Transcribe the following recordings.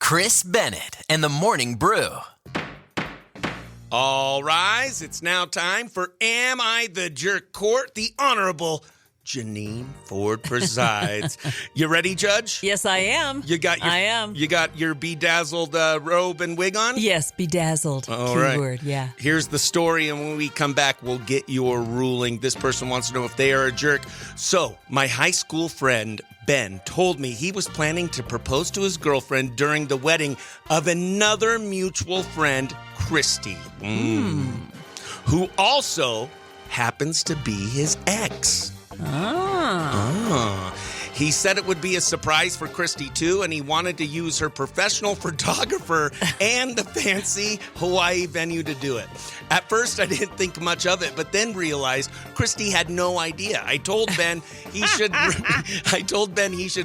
Chris Bennett and the Morning Brew. All rise. It's now time for Am I the Jerk Court? The Honorable Janine Ford presides. You ready, Judge? Yes, I am. I am. You got your bedazzled robe and wig on? Yes, bedazzled. All right. Keyword, yeah. Here's the story, and when we come back, we'll get your ruling. This person wants to know if they are a jerk. So, my high school friend, Ben, told me he was planning to propose to his girlfriend during the wedding of another mutual friend, Christy, who also happens to be his ex. He said it would be a surprise for Christy, too, and he wanted to use her professional photographer and the fancy Hawaii venue to do it. At first, I didn't think much of it, but then realized Christy had no idea. I told Ben he should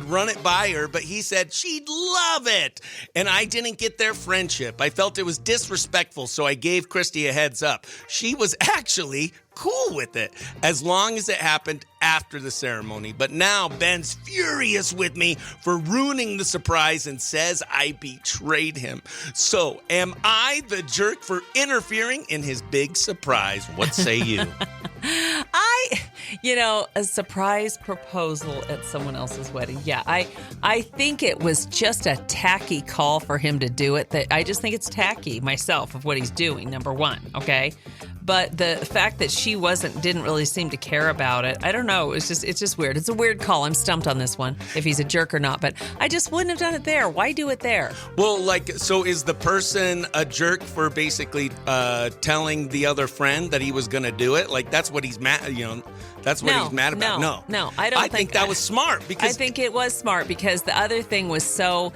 run it by her, but he said she'd love it. And I didn't get their friendship. I felt it was disrespectful, so I gave Christy a heads up. She was actually cool with it, as long as it happened after the ceremony. But now Ben's furious with me for ruining the surprise and says I betrayed him. So, am I the jerk for interfering in his big surprise? What say you? A surprise proposal at someone else's wedding. Yeah, I think it was just a tacky call for him to do it. That I just think it's tacky myself of what he's doing, number one, okay? But the fact that she didn't really seem to care about it, I don't know. It's just weird. It's a weird call. I'm stumped on this one, if he's a jerk or not. But I just wouldn't have done it there. Why do it there? Well, so is the person a jerk for basically telling the other friend that he was going to do it? Like, that's what he's mad, that's what he's mad about. No, I think that was smart. Because I think it was smart because the other thing was so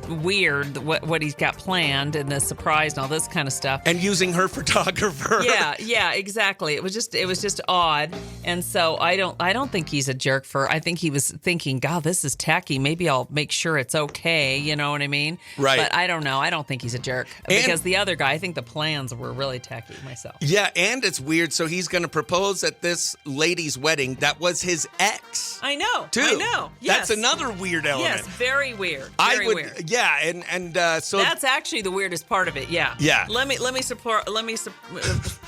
weird what he's got planned and the surprise and all this kind of stuff, and using her photographer. Yeah, exactly. It was just odd, and so I don't think he's a jerk for. I think he was thinking, God, this is tacky. Maybe I'll make sure it's okay. You know what I mean? Right. But I don't know. I don't think he's a jerk because the other guy. I think the plans were really tacky myself. Yeah, and it's weird. So he's going to propose at this lady's wedding that was his ex. I know. Too. I know. Yes. That's another weird element. Yes, very weird. Weird. Yeah, and so that's actually the weirdest part of it. Yeah. Yeah. Let me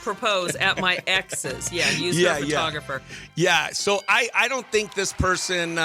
propose at my ex's. Yeah. Use her photographer. Yeah. So I don't think this person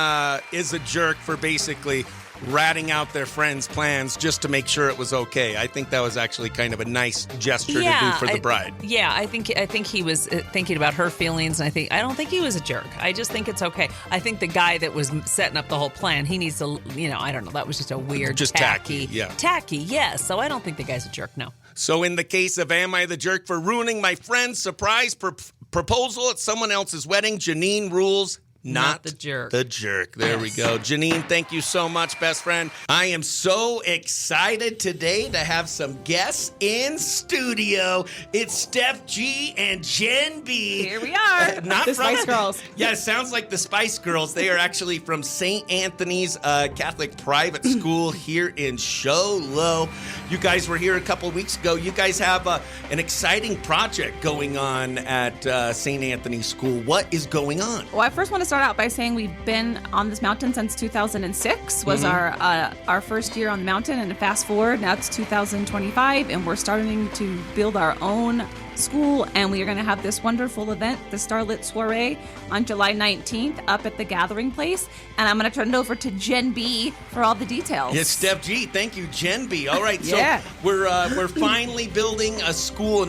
is a jerk for basically ratting out their friends' plans just to make sure it was okay. I think that was actually kind of a nice gesture to do for the bride. I think he was thinking about her feelings, and I don't think he was a jerk. I just think it's okay. I think the guy that was setting up the whole plan, he needs to, I don't know, that was just a weird, just tacky. Yeah. Tacky, yes. So I don't think the guy's a jerk, no. So in the case of Am I the Jerk for ruining my friend's surprise proposal at someone else's wedding, Janine rules not the jerk. The jerk. There we go. Janine, thank you so much, best friend. I am so excited today to have some guests in studio. It's Steph G and Jen B. Here we are. Not the from Spice Girls. Yeah, it sounds like the Spice Girls. They are actually from St. Anthony's Catholic private school here in Show Low. You guys were here a couple weeks ago. You guys have an exciting project going on at St. Anthony's School. What is going on? Well, I first want to start out by saying we've been on this mountain since 2006 was our first year on the mountain, and fast forward, now it's 2025, and we're starting to build our own school, and we are going to have this wonderful event, the Starlit Soiree, on July 19th up at the Gathering Place, and I'm going to turn it over to Jen B for all the details. Yes, Steph G. Thank you, Jen B. All right, yeah. So we're finally building a school,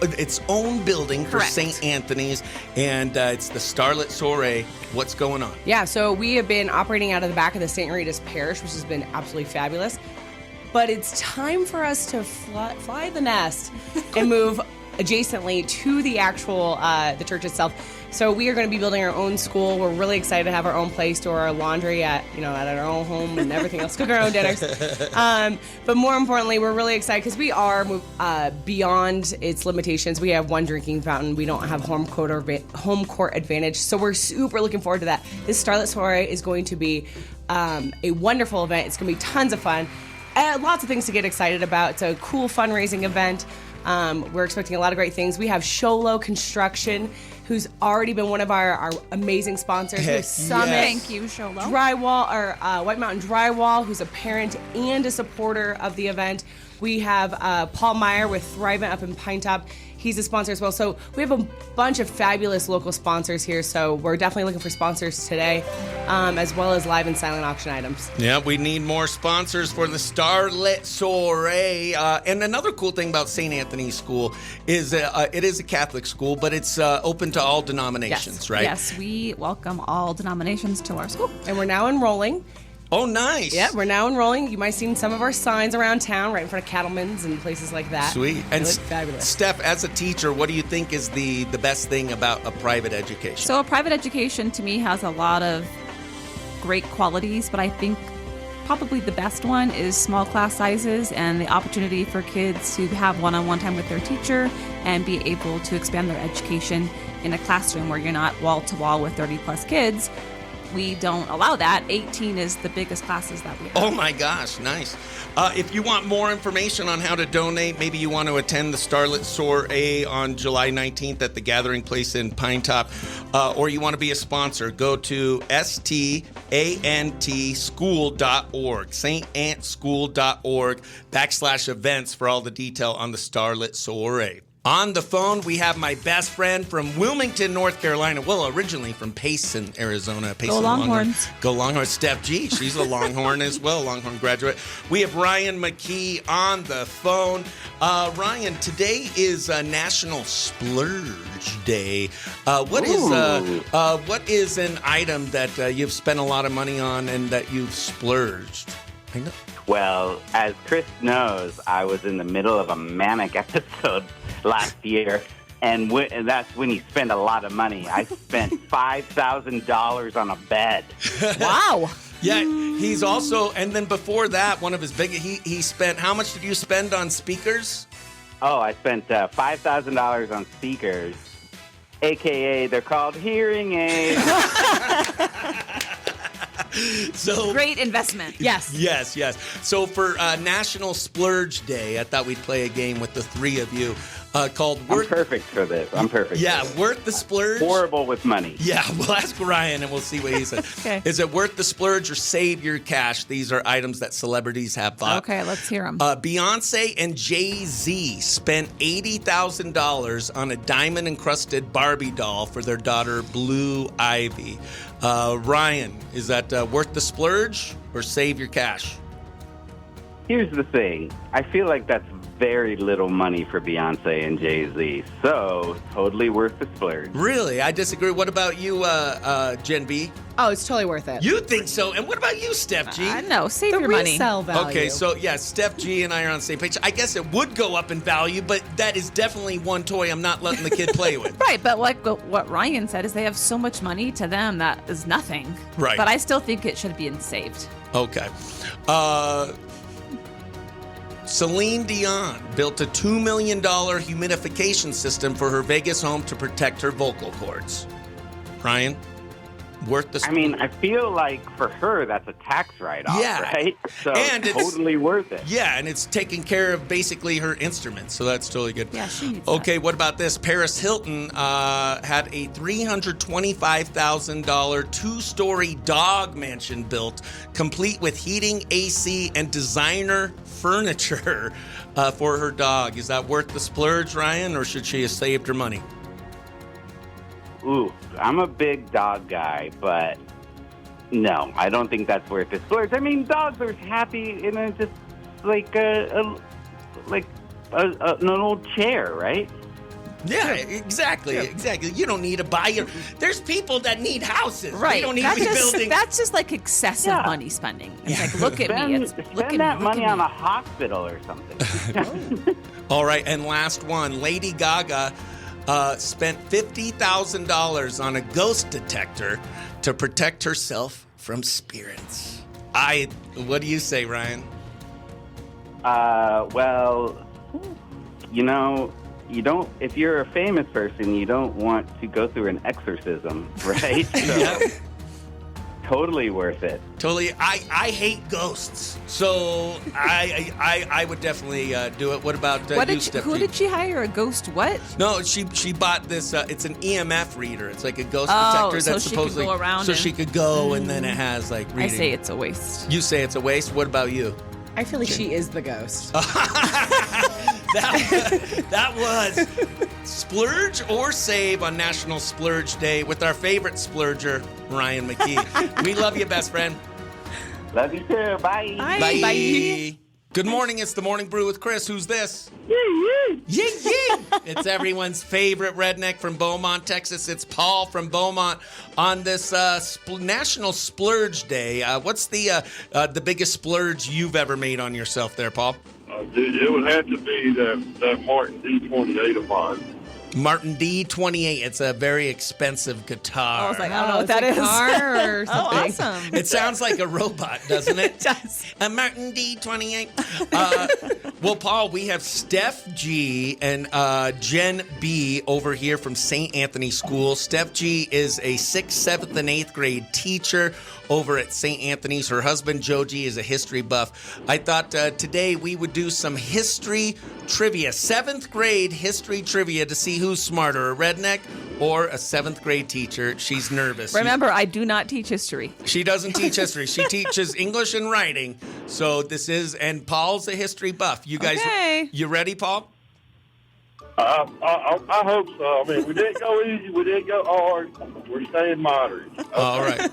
its own building for St. Anthony's, and it's the Starlit Soiree. What's going on? Yeah, so we have been operating out of the back of the St. Rita's Parish, which has been absolutely fabulous. But it's time for us to fly the nest and move adjacently to the actual the church itself. So we are going to be building our own school. We're really excited to have our own place, do our laundry at our own home and everything else, cook our own dinners. But more importantly, we're really excited because we are beyond its limitations. We have one drinking fountain. We don't have home court advantage. So we're super looking forward to that. This Starlit Soiree is going to be a wonderful event. It's going to be tons of fun. Lots of things to get excited about. It's a cool fundraising event. We're expecting a lot of great things. We have Show Low Construction, who's already been one of our amazing sponsors. We have Summit. Thank you, Sholo. Drywall, or White Mountain Drywall, who's a parent and a supporter of the event. We have Paul Meyer with Thrivent up in Pinetop. He's a sponsor as well. So we have a bunch of fabulous local sponsors here. So we're definitely looking for sponsors today, as well as live and silent auction items. Yeah, we need more sponsors for the Starlit Soiree. And another cool thing about St. Anthony's School is it is a Catholic school, but it's open to all denominations, right? Yes, we welcome all denominations to our school. And we're now enrolling. Oh, nice. Yeah, we're now enrolling. You might have seen some of our signs around town, right in front of Cattleman's and places like that. Sweet. They And look fabulous. Steph, as a teacher, what do you think is the best thing about a private education? So a private education to me has a lot of great qualities, but I think probably the best one is small class sizes and the opportunity for kids to have one-on-one time with their teacher and be able to expand their education in a classroom where you're not wall-to-wall with 30 plus kids. We don't allow that. 18 is the biggest classes that we have. Oh my gosh, nice. If you want more information on how to donate, maybe you want to attend the Starlit Soiree on July 19th at the Gathering Place in Pinetop, or you want to be a sponsor, go to STANTschool.org, StAntSchool.org/events for all the detail on the Starlit Soiree. On the phone, we have my best friend from Wilmington, North Carolina. Well, originally from Payson, Arizona. Payson, Go Longhorns. Go Longhorns. Steph G. She's a Longhorn as well, Longhorn graduate. We have Ryan McKee on the phone. Ryan, today is National Splurge Day. What is an item that you've spent a lot of money on and that you've splurged? I know. Well, as Chris knows, I was in the middle of a manic episode last year, and that's when you spend a lot of money. I spent $5,000 on a bed. Wow. Yeah, he's also, and then before that, one of his big, he spent, how much did you spend on speakers? Oh, I spent $5,000 on speakers, a.k.a. they're called hearing aids. So Great investment. Yes. Yes. So for National Splurge Day, I thought we'd play a game with the three of you called I'm perfect for this. I'm perfect. Yeah, Worth the Splurge. Horrible with money. Yeah, we'll ask Ryan and we'll see what he says. Okay. Is it worth the splurge or save your cash? These are items that celebrities have bought. Okay, let's hear them. Beyonce and Jay-Z spent $80,000 on a diamond-encrusted Barbie doll for their daughter, Blue Ivy. Ryan, is that worth the splurge or save your cash? Here's the thing. I feel like that's very little money for Beyonce and Jay-Z, so totally worth the splurge. Really? I disagree. What about you, Jen B? Oh, it's totally worth it. You think so? And what about you, Steph G? No, save The your money. resale value. Okay, so yeah, Steph G and I are on the same page. I guess it would go up in value, but that is definitely one toy I'm not letting the kid play with. Right, but like what Ryan said is they have so much money to them that is nothing. Right. But I still think it should be saved. Okay. Celine Dion built a $2 million humidification system for her Vegas home to protect her vocal cords. Ryan, worth the... I mean, I feel like for her, that's a tax write-off, Yeah. right? So And it's- totally worth it. Yeah, and it's taking care of basically her instruments, so that's totally good. Yeah, she needs Okay, what about this? Paris Hilton had a $325,000 two-story dog mansion built, complete with heating, AC, and designer furniture for her dog. Is that worth the splurge, Ryan, or should she have saved her money? Ooh, I'm a big dog guy, but no, I don't think that's worth the splurge. I mean, dogs are happy in a just like an old chair, right? Yeah, exactly. You don't need to buy your... There's people that need houses. Right. They don't need that's to be just, building... That's just like excessive Yeah. money spending. It's like, look at me. It's, look at Spend that me. money look at on me. a hospital or something. All right, and last one. Lady Gaga spent $50,000 on a ghost detector to protect herself from spirits. What do you say, Ryan? Well, you know, you don't. If you're a famous person, you don't want to go through an exorcism, right? So, totally worth it. Totally. I hate ghosts, so I would definitely do it. What about you, Steph? Who did she hire? A ghost what? No, she bought this. It's an EMF reader. It's like a ghost Oh, detector so that's she could supposedly go around so and- she could go, and then it has like reading. I say it's a waste. You say it's a waste. What about you? I feel like she is the ghost. That was Splurge or Save on National Splurge Day with our favorite splurger, Ryan McKee. We love you, best friend. Love you too. Bye. Bye. Good morning. It's the Morning Brew with Chris. Who's this? Yee. It's everyone's favorite redneck from Beaumont, Texas. It's Paul from Beaumont on this National Splurge Day. What's the biggest splurge you've ever made on yourself there, Paul? Dude, it would have to be that Martin D28 of mine. Martin D28. It's a very expensive guitar. I was like, I don't know what that is. Car or something. Awesome. It sounds like a robot, doesn't it? It does. A Martin D28. Well, Paul, we have Steph G and Jen B over here from St. Anthony School. Steph G is a 6th, 7th, and 8th grade teacher over at St. Anthony's. Her husband, Joe G, is a history buff. I thought today we would do some history trivia. 7th grade history trivia to see who's smarter, a redneck or a 7th grade teacher. She's nervous. Remember, I do not teach history. She doesn't teach history. She teaches English and writing. So this is, and Paul's a history buff. You guys, Okay. You ready, Paul? I hope so. I mean, we didn't go easy. We didn't go hard. We're staying moderate. All right.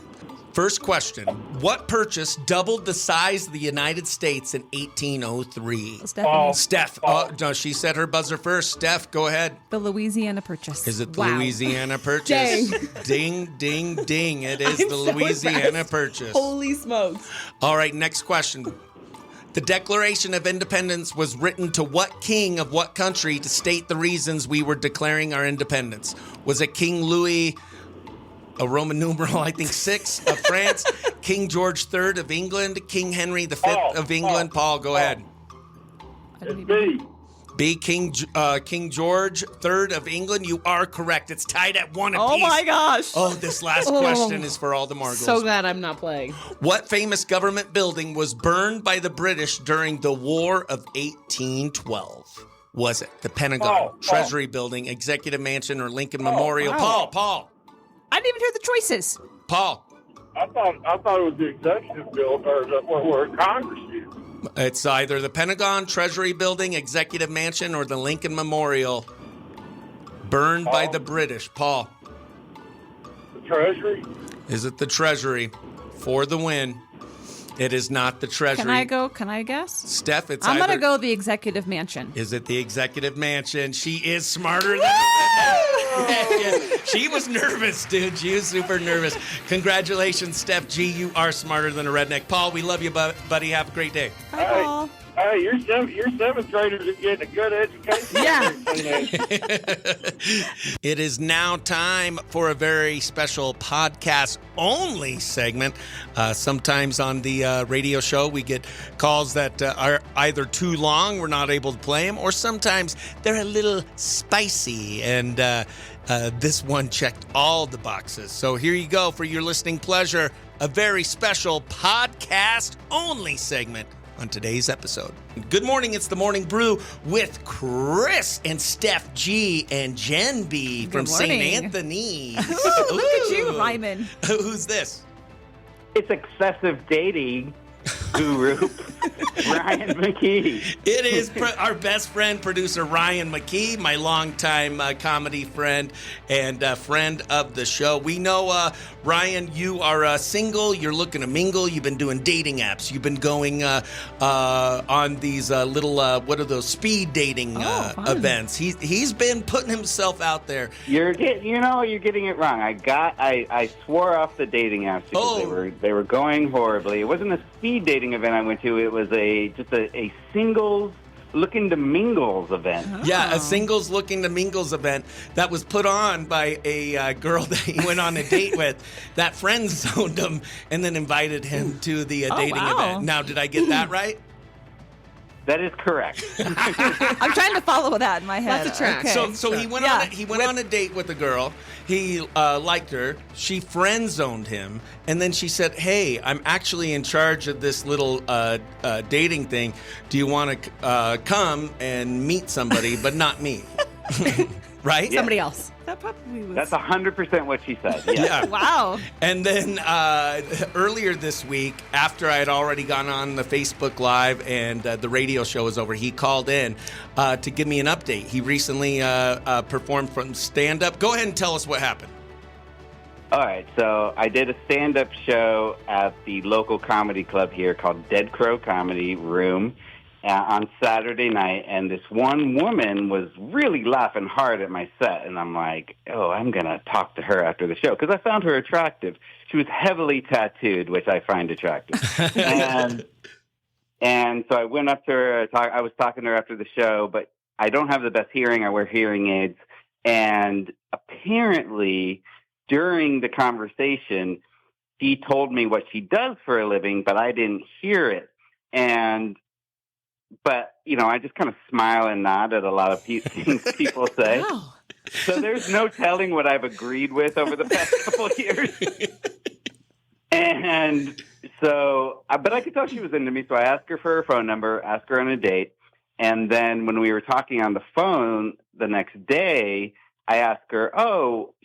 First question. What purchase doubled the size of the United States in 1803? Stephanie, Steph. Oh, no, she said her buzzer first. Steph, go ahead. the Louisiana Purchase. Is it the Wow. Louisiana Purchase? Dang. Ding, ding, ding. It is I'm the so Louisiana impressed. Purchase. Holy smokes. All right, next question. The Declaration of Independence was written to what king of what country to state the reasons we were declaring our independence? Was it King Louis, a Roman numeral, I think 6 of France, King George III of England, King Henry V of England? Paul, go ahead. I didn't It's even- B. B, King George III of England. You are correct. It's tied at 1 apiece. Oh my gosh. Oh, this last question is for all the Margles. So glad I'm not playing. What famous government building was burned by the British during the War of 1812? Was it the Pentagon, Treasury Building, Executive Mansion, or Lincoln Memorial? wow. Paul. I didn't even hear the choices. Paul. I thought it was the executive building or where Congress is. It's either the Pentagon, Treasury Building, Executive Mansion, or the Lincoln Memorial. Burned by the British. Paul. The Treasury. Is it the Treasury? For the win. It is not the Treasury. Can I go? Can I guess? Steph, it's I'm either... going to go the Executive Mansion. Is it the Executive Mansion? She is smarter than... She was nervous, dude. She was super nervous. Congratulations, Steph G. You are smarter than a redneck. Paul, we love you, buddy. Have a great day. Hi, Paul. Hey, your 7th graders are getting a good education. Yeah. It is now time for a very special podcast-only segment. Sometimes on the radio show, we get calls that are either too long, we're not able to play them, or sometimes they're a little spicy. And this one checked all the boxes. So here you go for your listening pleasure, a very special podcast-only segment on today's episode. Good morning, it's the Morning Brew with Chris and Steph G and Jen B from St. morning. Anthony's. Ooh, look at you, Ooh. Ryman. Who's this? It's excessive dating guru, Ryan McKee. It is our best friend, producer Ryan McKee, my longtime comedy friend and friend of the show. We know, Ryan, you are single. You're looking to mingle. You've been doing dating apps. You've been going on these little, what are those, speed dating fun. events. He's been putting himself out there. You're getting it wrong. I swore off the dating apps because they were going horribly. It wasn't a speed dating event I went to. It was just a singles looking to mingles event. Yeah, a singles looking to mingles event that was put on by a girl that he went on a date with that friend zoned him and then invited him to the dating wow. event. Now, did I get that right? That is correct. I'm trying to follow that in my head. That's a track. Okay. So he went on a date with a girl. He liked her. She friend zoned him, and then she said, "Hey, I'm actually in charge of this little dating thing. Do you want to come and meet somebody, but not me?" Right? Somebody else. That probably was. That's 100% what she said. Yes. Yeah. Wow. And then earlier this week, after I had already gone on the Facebook Live and the radio show was over, he called in to give me an update. He recently performed from stand-up. Go ahead and tell us what happened. All right, so I did a stand-up show at the local comedy club here called Dead Crow Comedy Room on Saturday night, and this one woman was really laughing hard at my set, and I'm like, oh, I'm going to talk to her after the show, because I found her attractive. She was heavily tattooed, which I find attractive. and so I went up to her, I was talking to her after the show, but I don't have the best hearing. I wear hearing aids, and apparently during the conversation, she told me what she does for a living, but I didn't hear it. But, you know, I just kind of smile and nod at a lot of things people say. Wow. So there's no telling what I've agreed with over the past couple of years. And so, but I could tell she was into me, so I asked her for her phone number, asked her on a date. And then when we were talking on the phone the next day, I asked her,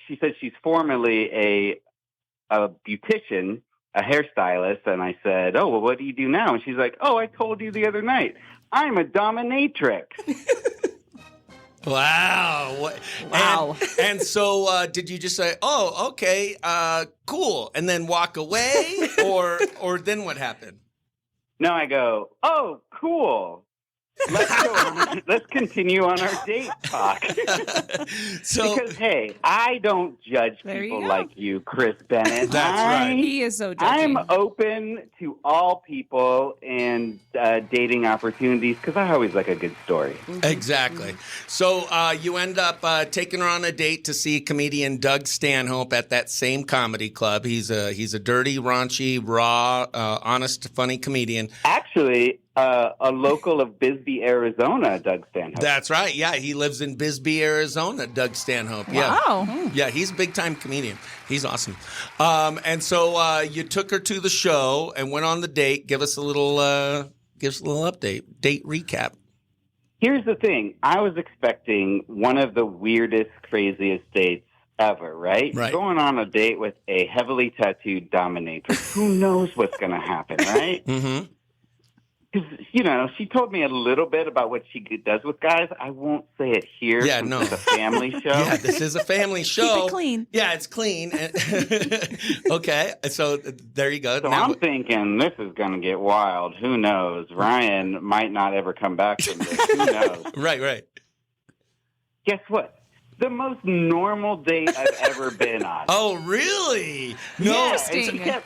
she said she's formerly a beautician, a hairstylist, and I said, oh, well, what do you do now? And she's like, oh, I told you the other night, I'm a dominatrix. Wow. Wow. And so did you just say, oh, okay, cool, and then walk away? or then what happened? No, I go, oh, cool. Let's continue on our date talk. Because, hey, I don't judge There you people go. like you, Chris Bennett. That's right. He is so judgy. I'm open to all people and dating opportunities because I always like a good story. Exactly. So you end up taking her on a date to see comedian Doug Stanhope at that same comedy club. He's a dirty, raunchy, raw, honest, funny comedian. Actually, a local of Bisbee, Arizona, Doug Stanhope. That's right. Yeah, he lives in Bisbee, Arizona, Doug Stanhope. Yeah. Wow. Yeah, he's a big-time comedian. He's awesome. And so you took her to the show and went on the date. Give us a little update, date recap. Here's the thing. I was expecting one of the weirdest, craziest dates ever, right? Right. Going on a date with a heavily tattooed dominatrix. Who knows what's going to happen, right? Mm-hmm. Because, you know, she told me a little bit about what she does with guys. I won't say it here. Yeah, since no. It's a family show. Yeah, this is a family show. Keep it clean. Yeah, it's clean. Okay, so there you go. So I'm thinking this is going to get wild. Who knows? Ryan might not ever come back from this. Who knows? Right. Guess what? The most normal date I've ever been on. Oh, really? No. Yeah, Interesting.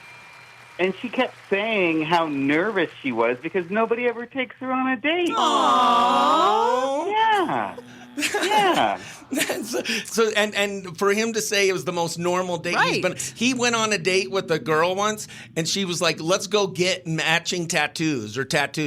and she kept saying how nervous she was because nobody ever takes her on a date. Aww. Yeah. Yeah. So and for him to say it was the most normal date he's been, he went on a date with a girl once and she was like, let's go get matching tattoos.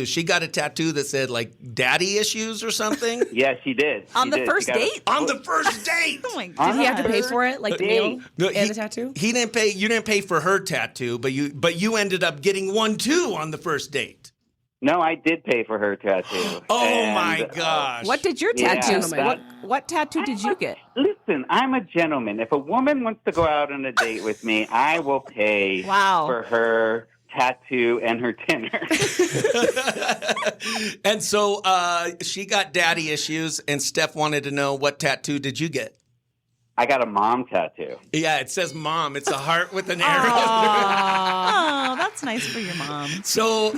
She got a tattoo that said like daddy issues or something. Yeah, she did. On the first date? On the first date. Oh my God. Did he have to pay for it, like the meal and the tattoo? He didn't pay. You didn't pay for her tattoo, but you ended up getting one too on the first date. No, I did pay for her tattoo. Oh my gosh! What did your Yeah, tattoo? that- What tattoo did you get? Listen, I'm a gentleman. If a woman wants to go out on a date with me, I will pay for her tattoo and her dinner. And so she got daddy issues, and Steph wanted to know, what tattoo did you get? I got a mom tattoo. Yeah, it says mom. It's a heart with an arrow. Oh, that's nice for your mom. So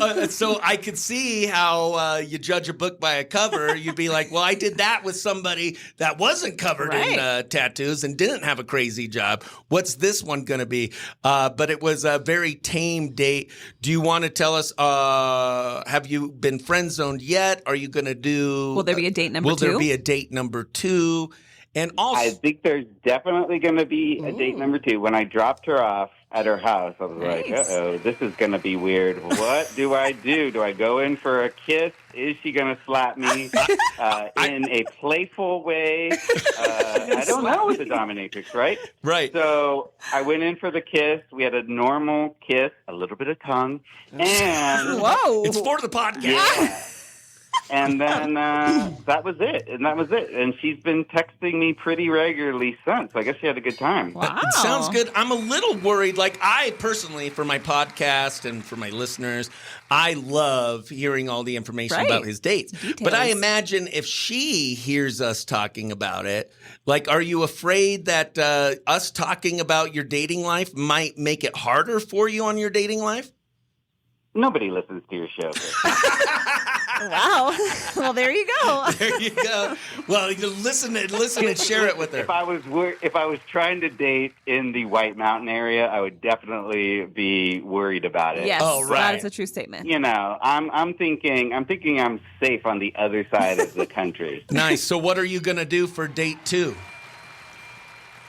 I could see how you judge a book by a cover. You'd be like, well, I did that with somebody that wasn't covered in tattoos and didn't have a crazy job. What's this one going to be? But it was a very tame date. Do you want to tell us, have you been friend zoned yet? Are you going to do... Will there be a date number 2? Will there be a date number 2? And also... I think there's definitely going to be a date number 2. When I dropped her off at her house. I was like, uh-oh, this is going to be weird. What do I do? Do I go in for a kiss? Is she going to slap me in a playful way? I don't know with the dominatrix, right? Right. So I went in for the kiss. We had a normal kiss, a little bit of tongue, and Whoa. It's for the podcast. yeah. And then that was it. And she's been texting me pretty regularly since. I guess she had a good time. Wow. It sounds good. I'm a little worried. Like, I personally, for my podcast and for my listeners, I love hearing all the information about his dates. But I imagine if she hears us talking about it, like, are you afraid that us talking about your dating life might make it harder for you on your dating life? Nobody listens to your show. Wow. Well, there you go. There you go. Well, you listen and share it with her. If I was trying to date in the White Mountain area, I would definitely be worried about it. Yes, Oh, right. that is a true statement. You know, I'm thinking I'm safe on the other side of the country. Nice. So what are you going to do for date 2?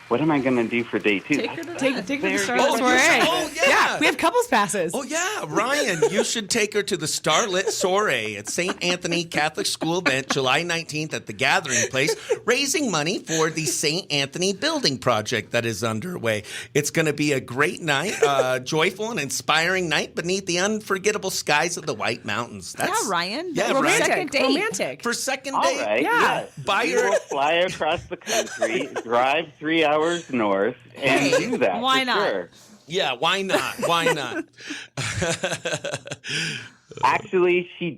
What am I going to do for date 2? Take her to Take her to the Starlit Oh, Soiree. oh, yeah. We have couples passes. Oh, yeah. Ryan, you should take her to the Starlit Soiree at St. Anthony Catholic School event, July 19th at the Gathering Place, raising money for the St. Anthony Building Project that is underway. It's going to be a great night, joyful and inspiring night beneath the unforgettable skies of the White Mountains. Ryan. Yeah, Romantic. Ryan. Second date. Romantic. For second All date. right. Yeah. Buy We her. will fly across the country, drive 3 hours north, and do that. Why for not? Sure. Yeah, why not? Why not? Actually, she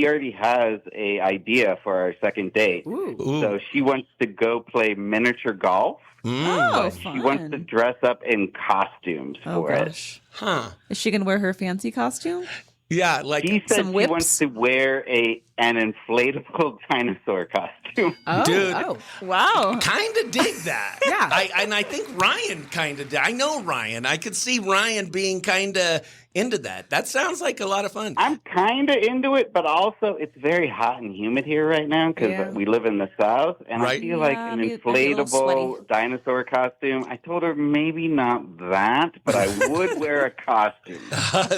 already has a idea for our second date. Ooh. So she wants to go play miniature golf. Oh, She fun. wants to dress up in costumes for it. Gosh. Huh. Is she going to wear her fancy costume? Yeah, like She said Some she whips? wants to wear an inflatable dinosaur costume. Oh, Dude. Oh. Wow. kind of dig that. Yeah. I think Ryan kind of did. I know Ryan. I could see Ryan being kind of into that. That sounds like a lot of fun. I'm kind of into it, but also it's very hot and humid here right now because Yeah. we live in the South, and Right. I feel like Yeah, an I'd be a little inflatable dinosaur costume. I told her maybe not that, but I would wear a costume.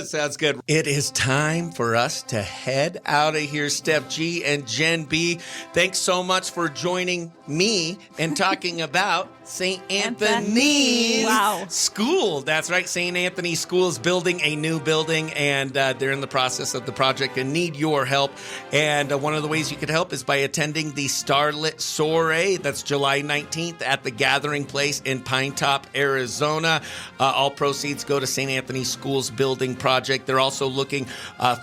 Sounds good. It is time for us to head out of here. Steph G and Jen B, thanks so much for joining me and talking about St. Anthony's Wow. School. That's right. St. Anthony School is building a new building, and they're in the process of the project and need your help. And one of the ways you could help is by attending the Starlit Soiree. That's July 19th at the Gathering Place in Pinetop, Arizona. All proceeds go to St. Anthony School's building project. They're also looking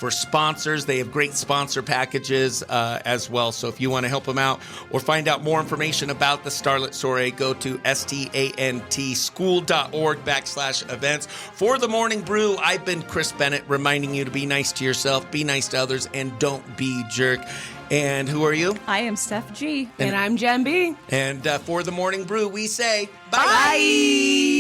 for sponsors. They have great sponsor packages as well. So if you want to help them out or find out more information about the Starlit Soiree, go to STANTschool.org/events. For the Morning Brew, I've been Chris Bennett, reminding you to be nice to yourself, be nice to others, and don't be jerk. And who are you? I am Steph G. And I'm Jen B. And for the Morning Brew, we say bye. Bye.